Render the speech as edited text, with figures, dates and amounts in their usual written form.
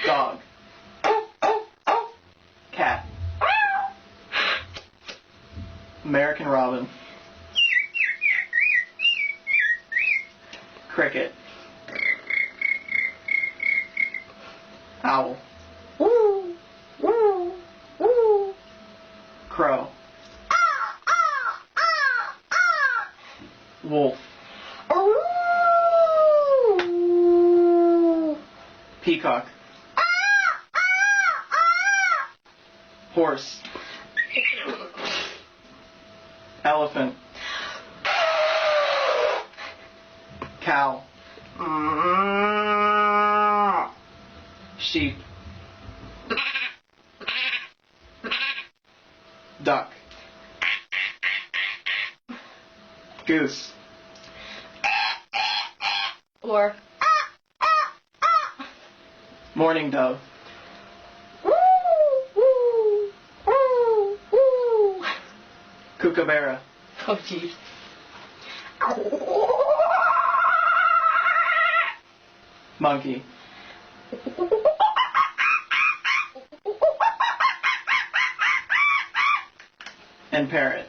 Dog. Cat. American robin. Cricket. Owl. Crow. Wolf. Peacock. Horse. Elephant. Cow. Sheep. Duck. Goose. Or Mourning dove. Kookaburra. oh jeez. Monkey. And parrot.